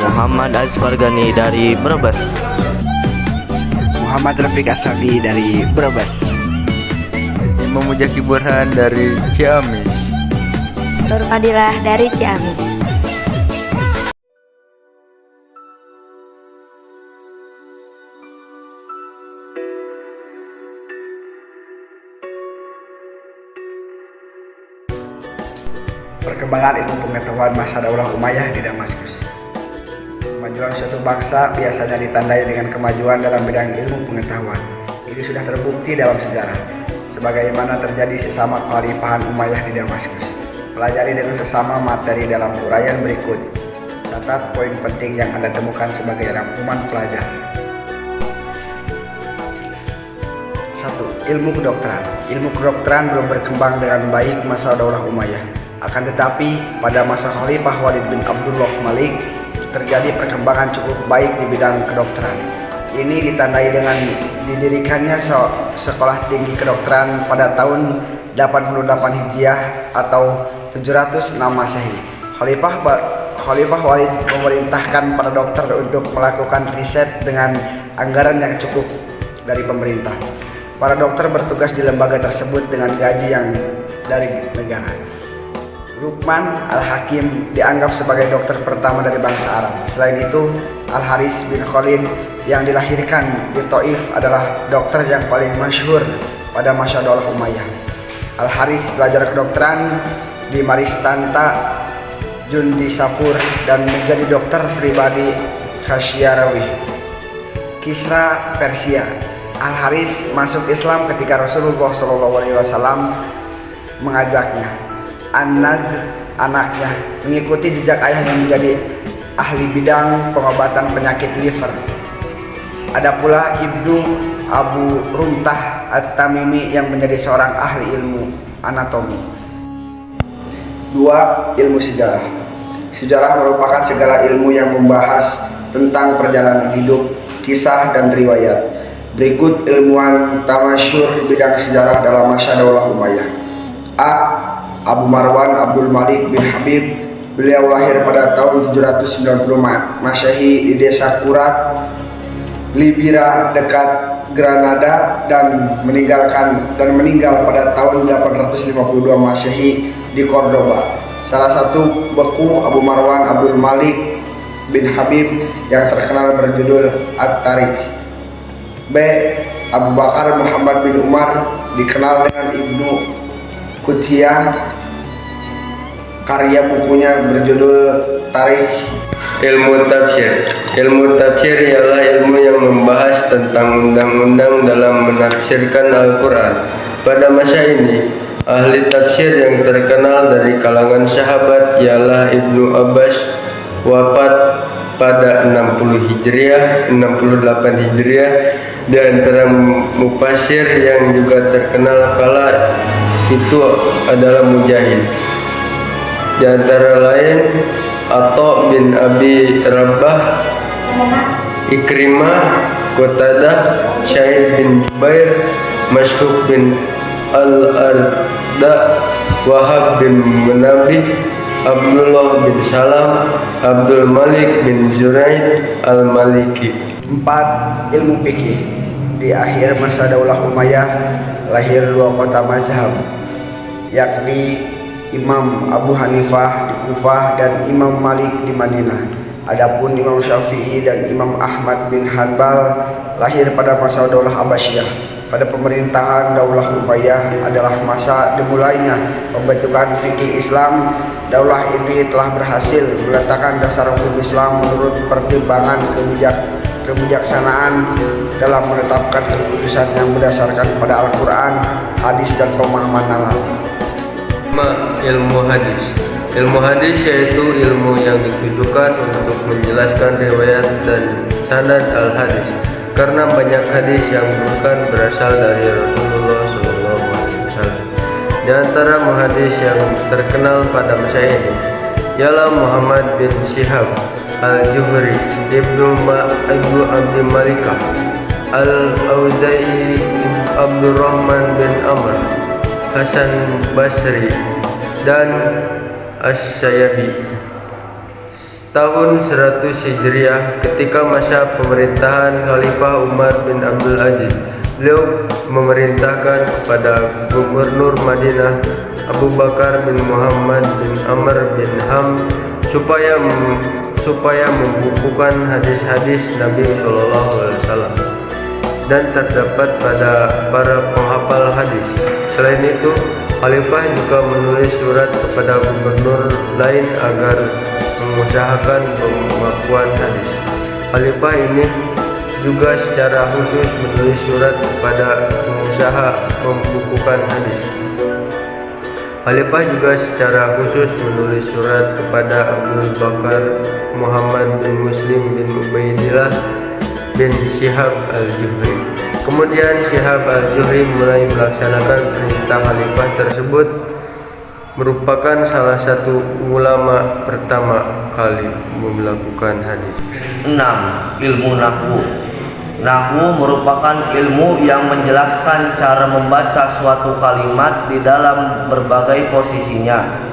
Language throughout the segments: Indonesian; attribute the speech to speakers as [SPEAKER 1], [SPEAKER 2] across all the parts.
[SPEAKER 1] Muhammad Azfargani dari Brebes.
[SPEAKER 2] Muhammad Rafiq Asadi dari Brebes.
[SPEAKER 3] Imam Mujaki Burhan dari Ciamis.
[SPEAKER 4] Nur Fadilah dari Ciamis.
[SPEAKER 2] Perkembangan ilmu pengetahuan masa Daulah Umayyah di Damaskus. Kemajuan suatu bangsa biasanya ditandai dengan kemajuan dalam bidang ilmu pengetahuan. Ini sudah terbukti dalam sejarah, sebagaimana terjadi sesama kekhalifahan Umayyah di Damaskus. Pelajari dengan sesama materi dalam uraian berikut. Catat poin penting yang Anda temukan sebagai rangkuman pelajar. 1. Ilmu kedokteran. Ilmu kedokteran belum berkembang dengan baik masa Daulah Umayyah. Akan tetapi, pada masa Khalifah Walid bin Abdullah Malik terjadi perkembangan cukup baik di bidang kedokteran. Ini ditandai dengan didirikannya sekolah tinggi kedokteran pada tahun 88 Hijriah atau 706 Masehi. Khalifah Walid memerintahkan para dokter untuk melakukan riset dengan anggaran yang cukup dari pemerintah. Para dokter bertugas di lembaga tersebut dengan gaji yang dari negara. Rukman Al-Hakim dianggap sebagai dokter pertama dari bangsa Arab. Selain itu, Al-Haris bin Khalid yang dilahirkan di Taif adalah dokter yang paling masyhur pada masa Daulah Umayyah. Al-Haris belajar kedokteran di Maristanta, Jundisapur, dan menjadi dokter pribadi Khasyarawi, Kisra Persia. Al-Haris masuk Islam ketika Rasulullah SAW mengajaknya. An-Nazr, anaknya, mengikuti jejak ayahnya menjadi ahli bidang pengobatan penyakit liver. Ada pula Ibnu Abu Rumtah At-Tamimi yang menjadi seorang ahli ilmu anatomi. 2. Ilmu sejarah. Sejarah merupakan segala ilmu yang membahas tentang perjalanan hidup, kisah, dan riwayat. Berikut ilmuwan tamasyur bidang sejarah dalam masa Daulah Umayyah. A. Abu Marwan Abdul Malik bin Habib. Beliau lahir pada tahun 790 Masehi di desa Kurat, Libira dekat Granada dan meninggal pada tahun 852 Masehi di Cordoba. Salah satu beku Abu Marwan Abdul Malik bin Habib yang terkenal berjudul At-Tariq. B. Abu Bakar Muhammad bin Umar dikenal dengan Ibnu Qutiyah. Karya bukunya berjudul Tarikh.
[SPEAKER 3] Ilmu tafsir. Ilmu tafsir ialah ilmu yang membahas tentang undang-undang dalam menafsirkan Al-Quran. Pada masa ini, ahli tafsir yang terkenal dari kalangan sahabat ialah Ibnu Abbas, wafat pada 60 Hijriah, 68 Hijriah. Di antara mufasir yang juga terkenal kala itu adalah Mujahid. Di antara lain Atha bin Abi Rabah, Ikrimah, Qatadah, Sa'id bin Jubair, Masruq bin Al-Arda, Wahab bin Munabih, Abdullah bin Salam, Abdul Malik bin Zuraid Al-Maliki.
[SPEAKER 2] 4. Ilmu fikih. Di akhir masa Daulah Umayyah lahir dua kota mazhab, yakni Imam Abu Hanifah di Kufah dan Imam Malik di Madinah. Adapun Imam Syafi'i dan Imam Ahmad bin Hanbal lahir pada masa Daulah Abbasiyah. Pada pemerintahan Daulah Umayyah adalah masa dimulainya pembentukan fikih Islam. Daulah ini telah berhasil meletakkan dasar hukum Islam menurut pertimbangan kebijaksanaan dalam menetapkan keputusan yang berdasarkan pada Al-Quran, hadis, dan pemahaman nalar.
[SPEAKER 3] Ilmu hadis. Ilmu hadis yaitu ilmu yang ditujukan untuk menjelaskan riwayat dan sanad al-hadis, karena banyak hadis yang bukan berasal dari Rasulullah SAW. Di antara muhadis yang terkenal pada masa ini ialah Muhammad bin Syihab Al-Juhri, Ibnu Abdi Malikah, Al-Auza'i, Abdurrahman bin Amr, Hasan Basri, dan As-Syabi. tahun 100 Hijriah ketika masa pemerintahan Khalifah Umar bin Abdul Aziz. Beliau memerintahkan kepada Gubernur Madinah Abu Bakar bin Muhammad bin Amr bin Ham supaya membukukan hadis-hadis Nabi SAW dan terdapat pada para penghafal hadis. Selain itu, Khalifah juga menulis surat kepada gubernur lain agar mengusahakan pengakuan hadis. Khalifah ini juga secara khusus menulis surat kepada pengusaha membukukan hadis. Khalifah juga secara khusus menulis surat kepada Abu Bakar Muhammad bin Muslim bin Ubaidillah bin Syihab al-Zuhri. Kemudian Syihab al-Zuhri mulai melaksanakan perintah Khalifah tersebut, merupakan salah satu ulama pertama kali melakukan hadis.
[SPEAKER 5] 6. Ilmu Nahwu. Nahwu merupakan ilmu yang menjelaskan cara membaca suatu kalimat di dalam berbagai posisinya.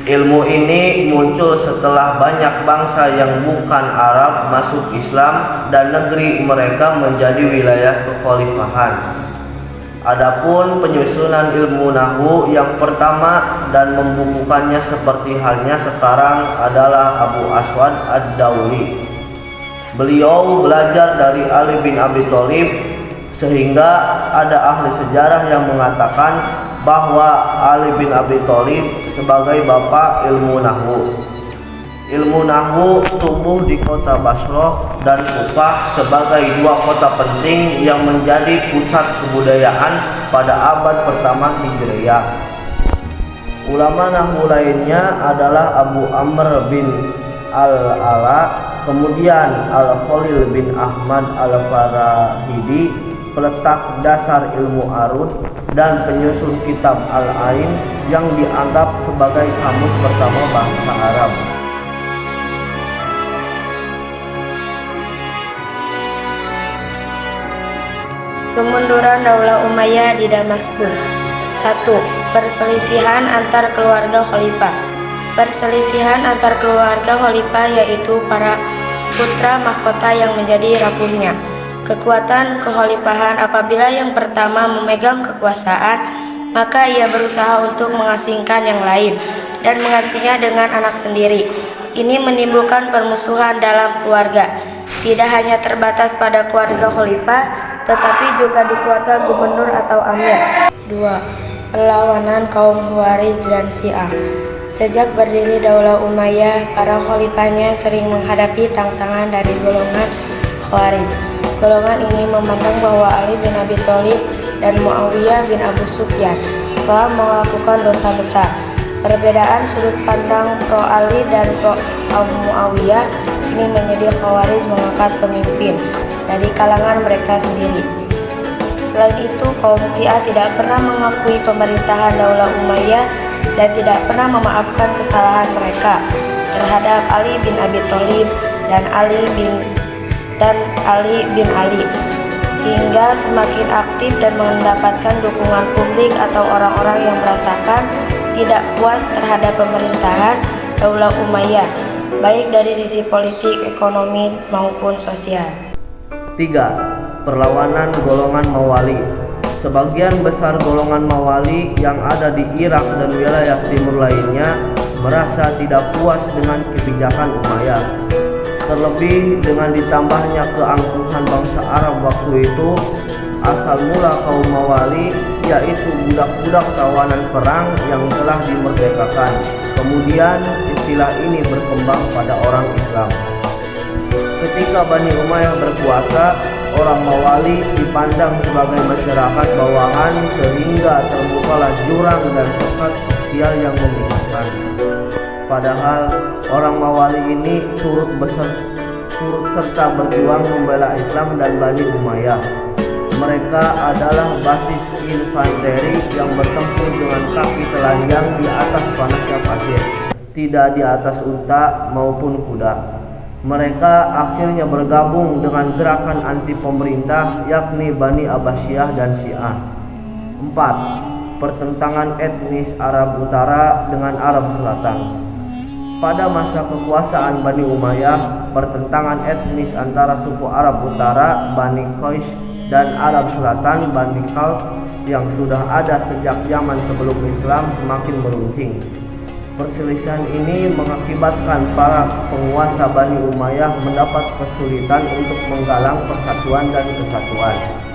[SPEAKER 5] Ilmu ini muncul setelah banyak bangsa yang bukan Arab masuk Islam dan negeri mereka menjadi wilayah kekhalifahan. Adapun penyusunan ilmu nahwu yang pertama dan membukukannya seperti halnya sekarang adalah Abu Aswad ad-Dauli. Beliau belajar dari Ali bin Abi Thalib, sehingga ada ahli sejarah yang mengatakan bahwa Ali bin Abi Thalib sebagai bapak ilmu nahwu. Ilmu nahwu tumbuh di kota Basrah dan Kufah sebagai dua kota penting yang menjadi pusat kebudayaan pada abad pertama Hijriah. Ulama nahwu lainnya adalah Abu Amr bin Al-Ala, kemudian Al-Khalil bin Ahmad Al-Farahidi, peletak dasar ilmu arud dan penyusun kitab Al-Ain yang dianggap sebagai kamus pertama bahasa Arab.
[SPEAKER 4] Kemunduran Daulah Umayyah di Damaskus. 1. Perselisihan antar keluarga khalifah. Perselisihan antar keluarga khalifah yaitu para putra mahkota yang menjadi rapuhnya kekuatan kekhalifahan. Apabila yang pertama memegang kekuasaan, maka ia berusaha untuk mengasingkan yang lain dan menggantinya dengan anak sendiri. Ini menimbulkan permusuhan dalam keluarga, tidak hanya terbatas pada keluarga khalifah, tetapi juga di keluarga gubernur atau amir. 2. Perlawanan kaum Khawarij dan Syiah. Sejak berdiri Daulah Umayyah, para khalifahnya sering menghadapi tantangan dari golongan Khawarij. Golongan ini memandang bahwa Ali bin Abi Thalib dan Muawiyah bin Abu Sufyan telah melakukan dosa besar. Perbedaan sudut pandang pro Ali dan pro Muawiyah ini menjadi Khawarij mengangkat pemimpin dari kalangan mereka sendiri. Selain itu, kaum Syiah tidak pernah mengakui pemerintahan Daulah Umayyah dan tidak pernah memaafkan kesalahan mereka terhadap Ali bin Abi Thalib dan Ali bin Ali, hingga semakin aktif dan mendapatkan dukungan publik atau orang-orang yang merasakan tidak puas terhadap pemerintahan Daulah Umayyah, baik dari sisi politik, ekonomi maupun sosial.
[SPEAKER 5] 3. Perlawanan golongan Mawali. Sebagian besar golongan Mawali yang ada di Irak dan wilayah timur lainnya merasa tidak puas dengan kebijakan Umayyah. Terlebih dengan ditambahnya keangkuhan bangsa Arab waktu itu, asal mula kaum Mawali yaitu budak-budak tawanan perang yang telah dimerdekakan. Kemudian istilah ini berkembang pada orang Islam. Ketika Bani Umayyah berkuasa, orang Mawali dipandang sebagai masyarakat bawahan sehingga terbukalah jurang dan sesat sosial yang membingungkan. Padahal orang Mawali ini turut serta berjuang membela Islam dan Bani Umayyah. Mereka adalah basis infanteri yang bertempur dengan kaki telanjang di atas panasnya pasir, tidak di atas unta maupun kuda. Mereka akhirnya bergabung dengan gerakan anti pemerintah yakni Bani Abbasiyah dan Syiah. 4. Pertentangan etnis Arab Utara dengan Arab Selatan. Pada masa kekuasaan Bani Umayyah, pertentangan etnis antara suku Arab Utara, Bani Qais, dan Arab Selatan, Bani Khalq, yang sudah ada sejak zaman sebelum Islam semakin meruncing. Perselisihan ini mengakibatkan para penguasa Bani Umayyah mendapat kesulitan untuk menggalang persatuan dan kesatuan.